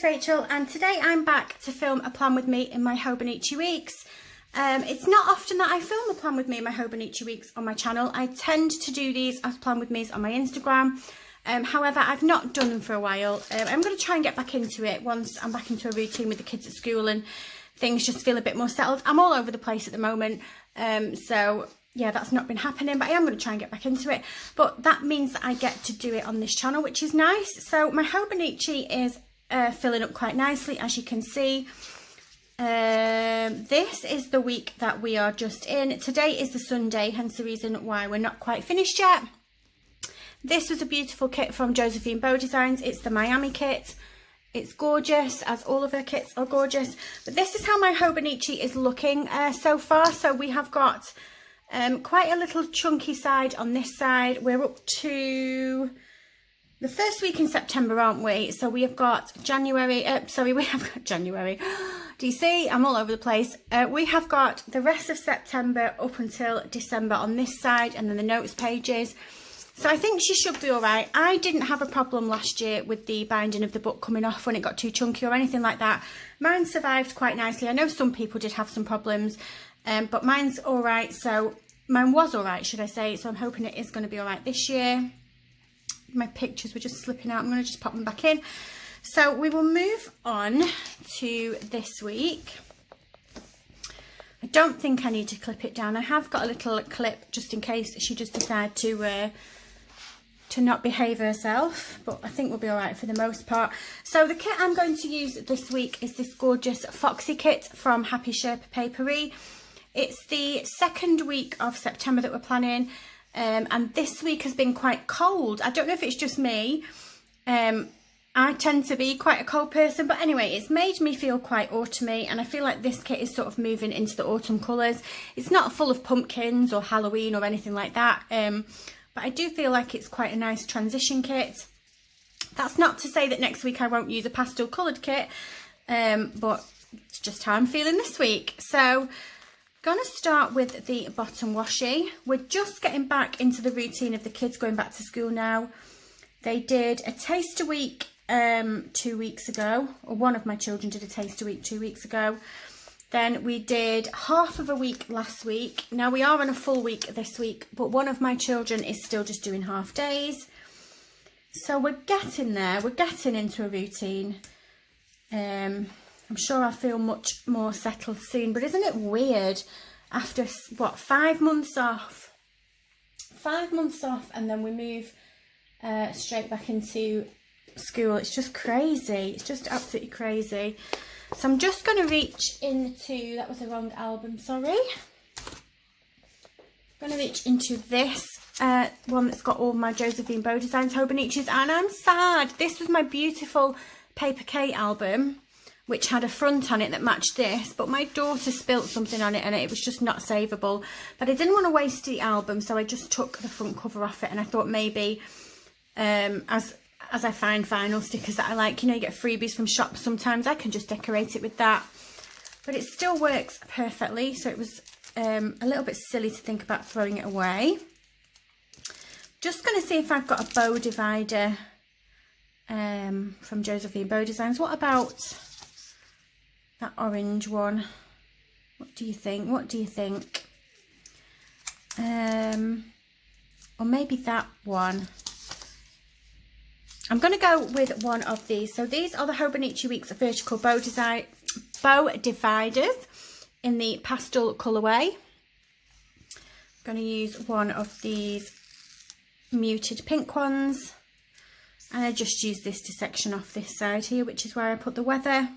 it's Rachel, and today I'm back to film a plan with me in my Hobonichi weeks. It's not often that I film a plan with me in my Hobonichi weeks on my channel. I tend to do these as plan with me's on my Instagram. However, I've not done them for a while. I'm going to try and get back into it once I'm back into a routine with the kids at school and things just feel a bit more settled. I'm all over the place at the moment, so yeah, that's not been happening, but I am going to try and get back into it. But that means that I get to do it on this channel, which is nice. So my Hobonichi is filling up quite nicely, as you can see. This is the week that we are just in. Today is the Sunday, hence the reason why we're not quite finished yet. This was a beautiful kit from Josephine Bow Designs. It's the Miami kit. It's gorgeous, as all of her kits are gorgeous. But this is how my Hobonichi is looking so far. So we have got quite a little chunky side on this side. We're up to the first week in September, aren't we? So we have got January, we have got January. Do you see? I'm all over the place. We have got the rest of September up until December on this side, and then the notes pages. So I think she should be all right. I didn't have a problem last year with the binding of the book coming off when it got too chunky or anything like that. Mine survived quite nicely. I know some people did have some problems, but mine's all right. So mine was all right, should I say. So I'm hoping it is going to be all right this year. My pictures were just slipping out. I'm going to just pop them back in. So we will move on to this week. I don't think I need to clip it down. I have got a little clip just in case she does decide to not behave herself, but I think we'll be all right for the most part. So the kit I'm going to use this week is this gorgeous Foxy kit from Happy Sherpa Papery. It's the second week of September that we're planning, and this week has been quite cold. I don't know if it's just me. I tend to be quite a cold person, but anyway, it's made me feel quite autumny, and I feel like this kit is sort of moving into the autumn colours. It's not full of pumpkins or Halloween or anything like that, but I do feel like it's quite a nice transition kit. That's not to say that next week I won't use a pastel coloured kit, but it's just how I'm feeling this week. So gonna start with the bottom washi. We're just getting back into the routine of the kids going back to school now. They did a taste a week 2 weeks ago, or one of my children did a taste a week 2 weeks ago. Then we did half of a week last week. Now we are on a full week this week, but one of my children is still just doing half days. So we're getting there. We're getting into a routine. I'm sure I'll feel much more settled soon, but isn't it weird after, what, 5 months off? 5 months off, and then we move straight back into school. It's just crazy. It's just absolutely crazy. So I'm just going to reach into, that was the wrong album, sorry. I'm going to reach into this one that's got all my Josephine Bow Designs Hobonichis, and I'm sad. This was my beautiful Paper Kate album, which had a front on it that matched this, but my daughter spilt something on it and it was just not savable. But I didn't want to waste the album, so I just took the front cover off it, and I thought maybe as I find vinyl stickers that I like, you know, you get freebies from shops sometimes, I can just decorate it with that. But it still works perfectly, so it was a little bit silly to think about throwing it away. Just going to see if I've got a bow divider from Josephine Bow Designs. What about that orange one? What do you think? What do you think? Or maybe that one. I'm going to go with one of these. So these are the Hobonichi Weeks Vertical Bow Dividers in the pastel colourway. I'm going to use one of these muted pink ones. And I just use this to section off this side here, which is where I put the weather.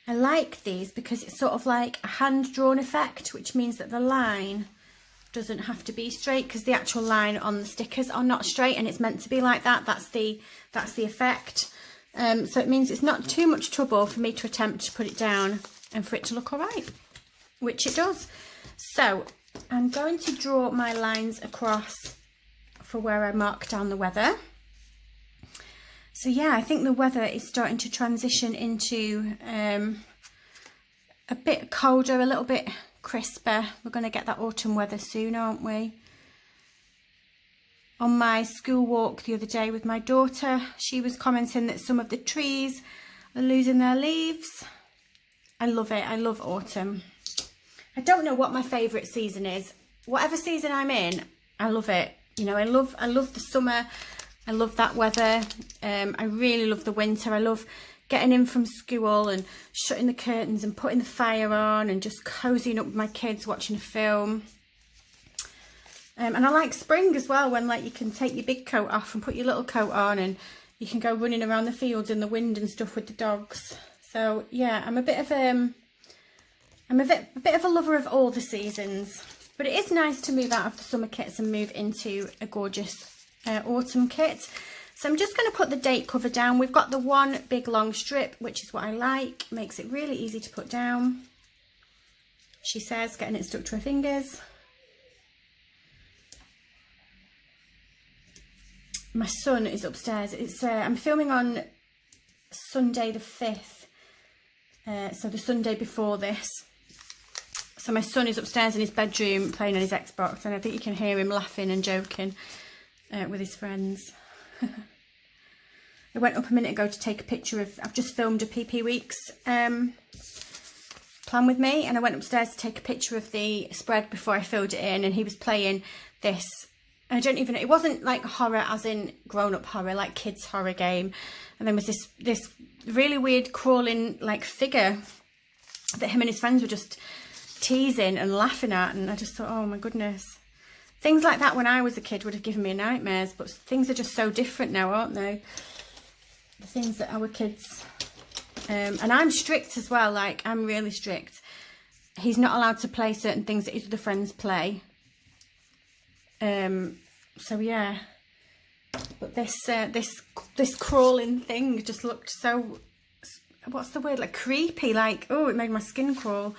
I like these because it's sort of like a hand-drawn effect, which means that the line doesn't have to be straight, because the actual line on the stickers are not straight, and it's meant to be like that. That's the effect. So it means it's not too much trouble for me to attempt to put it down and for it to look all right, which it does. So I'm going to draw my lines across for where I mark down the weather. So yeah, I think the weather is starting to transition into a bit colder, a little bit crisper. We're going to get that autumn weather soon, aren't we? on my school walk the other day with my daughter. She was commenting that some of the trees are losing their leaves. I love it. I love autumn. I don't know what my favourite season is. Whatever season I'm in, I love it. You know, I love the summer. I love that weather. I really love the winter. I love getting in from school and shutting the curtains and putting the fire on and just cozying up with my kids, watching a film. And I like spring as well, when like you can take your big coat off and put your little coat on and you can go running around the fields in the wind and stuff with the dogs. So yeah, I'm a bit of a lover of all the seasons. But it is nice to move out of the summer kits and move into a gorgeous autumn kit. So I'm just going to put the date cover down. We've got the one big long strip, which is what I like. Makes it really easy to put down. She says, getting it stuck to her fingers. My son is upstairs. It's I'm filming on Sunday the 5th. So the Sunday before this. So my son is upstairs in his bedroom playing on his Xbox, and I think you can hear him laughing and joking with his friends. I went up a minute ago to take a picture of, I've just filmed a PP Weeks plan with me, and I went upstairs to take a picture of the spread before I filled it in, and he was playing this, I don't even, it wasn't like horror as in grown-up horror, like kids horror game, and then was this really weird crawling like figure that him and his friends were just teasing and laughing at, and I just thought, oh my goodness. Things like that when I was a kid would have given me nightmares, but things are just so different now, aren't they? The things that our kids... and I'm strict as well, like, I'm really strict. He's not allowed to play certain things that his other friends play. So yeah. But this crawling thing just looked so... What's the word? Like creepy, like, oh, it made my skin crawl.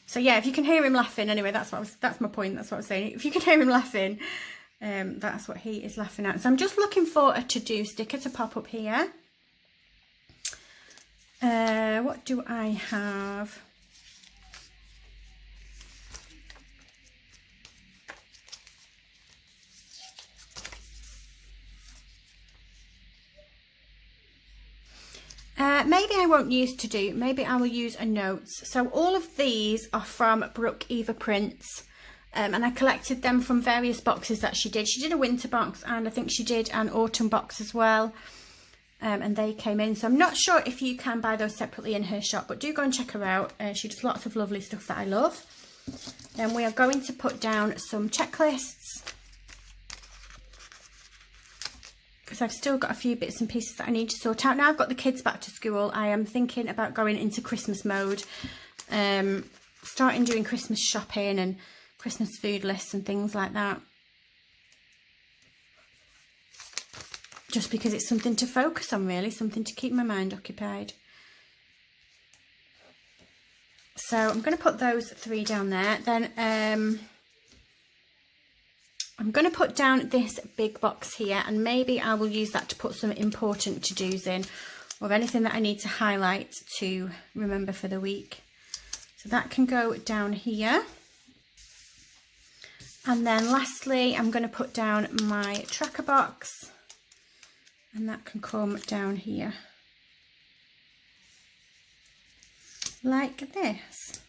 So yeah, if you can hear him laughing, anyway, that's my point. That's what I was saying. If you can hear him laughing, that's what he is laughing at. So I'm just looking for a to-do sticker to pop up here. What do I have? Maybe I won't use to do, maybe I will use a notes. So all of these are from Brooke Eva Prints, and I collected them from various boxes that she did. She did a winter box, and I think she did an autumn box as well, and they came in. So I'm not sure if you can buy those separately in her shop, but do go and check her out. She does lots of lovely stuff that I love. Then we are going to put down some checklists, because I've still got a few bits and pieces that I need to sort out. Now I've got the kids back to school, I am thinking about going into Christmas mode, starting doing Christmas shopping and Christmas food lists and things like that. Just because it's something to focus on, really, something to keep my mind occupied. So I'm going to put those 3 down there. Then I'm going to put down this big box here, and maybe I will use that to put some important to-dos in, or anything that I need to highlight to remember for the week. So that can go down here. And then lastly, I'm going to put down my tracker box, and that can come down here. Like this.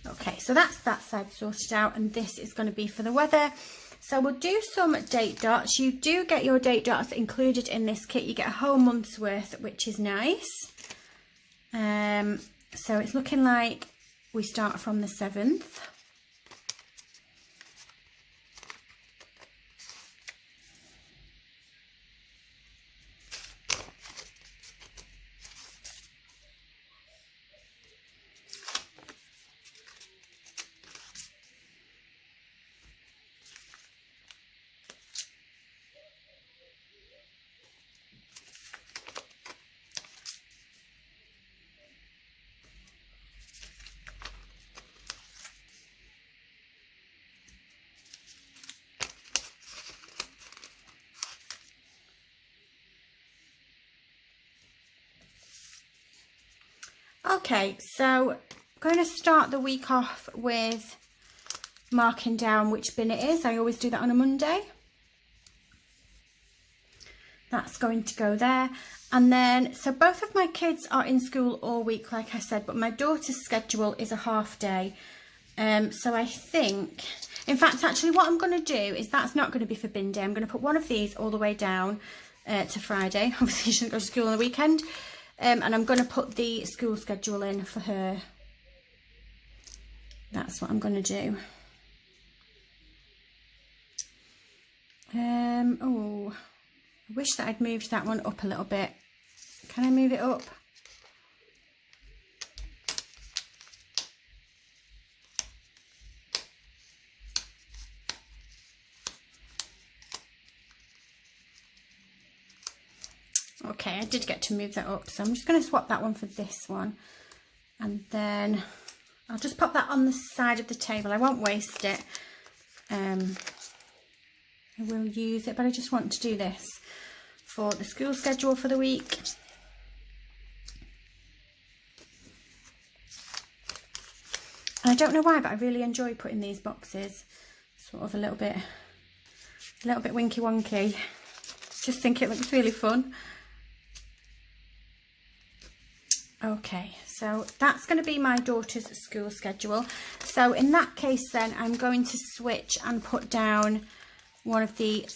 Okay, so that's that side sorted out, and this is going to be for the weather. So we'll do some date dots. You do get your date dots included in this kit. You get a whole month's worth, which is nice. So it's looking like we start from the 7th. Okay, so I'm going to start the week off with marking down which bin it is. I always do that on a Monday. that's going to go there. And then, so both of my kids are in school all week, like I said, but my daughter's schedule is a half day. So I think, in fact, actually what I'm going to do is, that's not going to be for bin day. I'm going to put one of these all the way down to Friday. Obviously she doesn't go to school on the weekend. And I'm going to put the school schedule in for her. That's what I'm going to do. Oh, I wish that I'd moved that one up a little bit. Can I move it up? Okay, I did get to move that up, so I'm just going to swap that one for this one. And then I'll just pop that on the side of the table. I won't waste it. I will use it, but I just want to do this for the school schedule for the week. And I don't know why, but I really enjoy putting these boxes. Sort of a little bit winky wonky. Just think it looks really fun. Okay, so that's going to be my daughter's school schedule. So in that case then, I'm going to switch and put down one of the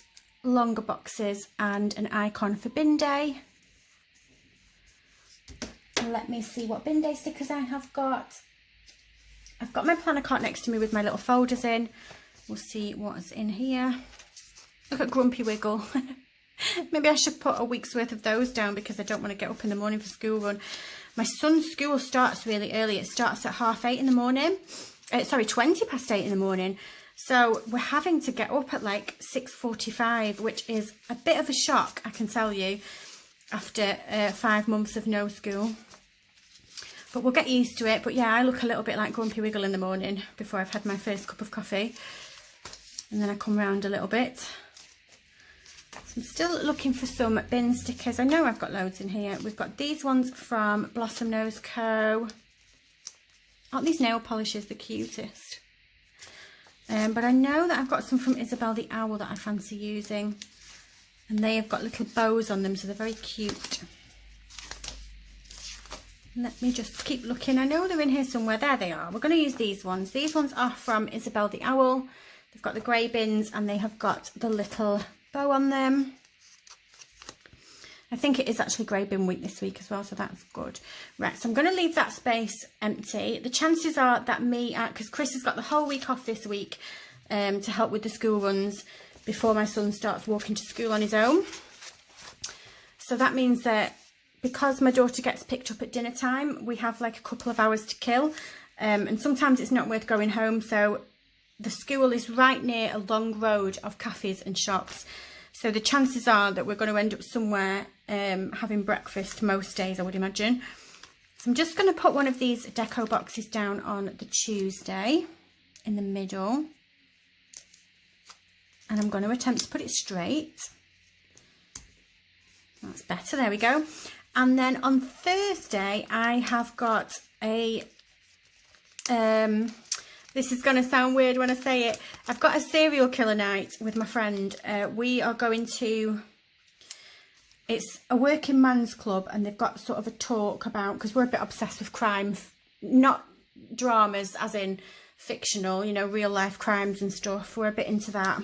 longer boxes and an icon for bin day. Let me see what bin day stickers I have got. I've got my planner cart next to me with my little folders in. We'll see what's in here. Look at Grumpy Wiggle. Maybe I should put a week's worth of those down because I don't want to get up in the morning for school run. My son's school starts really early. It starts at 8:30 in the morning. Sorry, 8:20 in the morning. So we're having to get up at like 6:45, which is a bit of a shock, I can tell you, after 5 months of no school. But we'll get used to it. But yeah, I look a little bit like Grumpy Wiggle in the morning before I've had my first cup of coffee. And then I come round a little bit. So I'm still looking for some bin stickers. I know I've got loads in here. We've got these ones from Blossom Nose Co. Aren't these nail polishes the cutest? But I know that I've got some from Isabel the Owl that I fancy using. And they have got little bows on them, so they're very cute. Let me just keep looking. I know they're in here somewhere. There they are. We're going to use these ones. These ones are from Isabel the Owl. They've got the grey bins and they have got the little bow on them. I think it is actually grey bin week this week as well, so that's good. Right, so I'm going to leave that space empty. The chances are that because Chris has got the whole week off this week to help with the school runs before my son starts walking to school on his own. So that means that because my daughter gets picked up at dinner time, we have like a couple of hours to kill. And sometimes it's not worth going home. So the school is right near a long road of cafes and shops. So the chances are that we're going to end up somewhere having breakfast most days, I would imagine. So I'm just going to put one of these deco boxes down on the Tuesday in the middle. And I'm going to attempt to put it straight. That's better, there we go. And then on Thursday, I have got a, this is going to sound weird when I say it, I've got a serial killer night with my friend. We are going to, it's a working man's club, and they've got sort of a talk about, because we're a bit obsessed with crime, not dramas as in fictional, you know, real life crimes and stuff. We're a bit into that.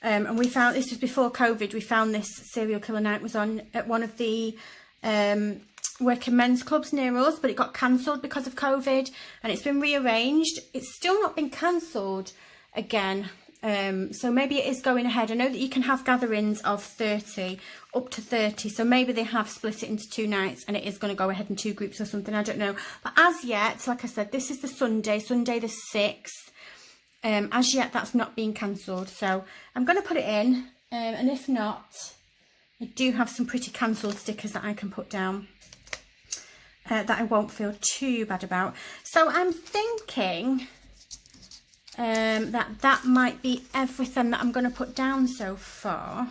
And we found, this was before COVID, we found this serial killer night was on at one of the working men's clubs near us, but it got cancelled because of COVID, and it's been rearranged. It's still not been cancelled again, so maybe it is going ahead. I know that you can have gatherings of 30, up to 30, so maybe they have split it into 2 nights and it is going to go ahead in 2 groups or something, I don't know. But as yet, like I said, this is the Sunday the 6th. As yet, that's not been cancelled, so I'm going to put it in, and if not, I do have some pretty cancelled stickers that I can put down that I won't feel too bad about. So I'm thinking that might be everything that I'm going to put down so far.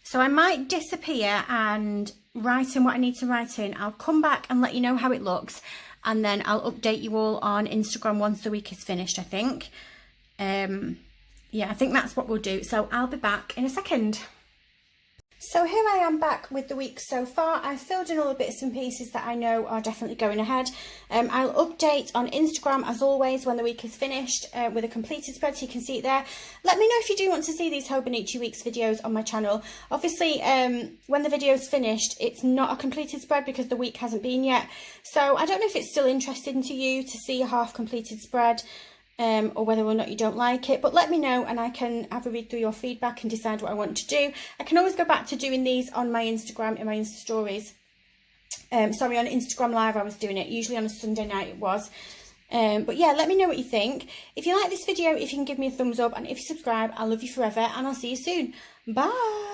So I might disappear and write in what I need to write in. I'll come back and let you know how it looks, and then I'll update you all on Instagram once the week is finished, I think. Yeah, I think that's what we'll do. So I'll be back in a second. So here I am back with the week so far. I've filled in all the bits and pieces that I know are definitely going ahead. I'll update on Instagram as always when the week is finished with a completed spread, so you can see it there. Let me know if you do want to see these Hobonichi Weeks videos on my channel. Obviously, when the video is finished, it's not a completed spread because the week hasn't been yet. So I don't know if it's still interesting to you to see a half completed spread. Or whether or not you don't like it, but let me know and I can have a read through your feedback and decide what I want to do. I can always go back to doing these on my Instagram, in my Insta stories. Sorry, on Instagram Live I was doing it, usually on a Sunday night it was. But yeah, let me know what you think. If you like this video, if you can give me a thumbs up, and if you subscribe, I love you forever and I'll see you soon. Bye!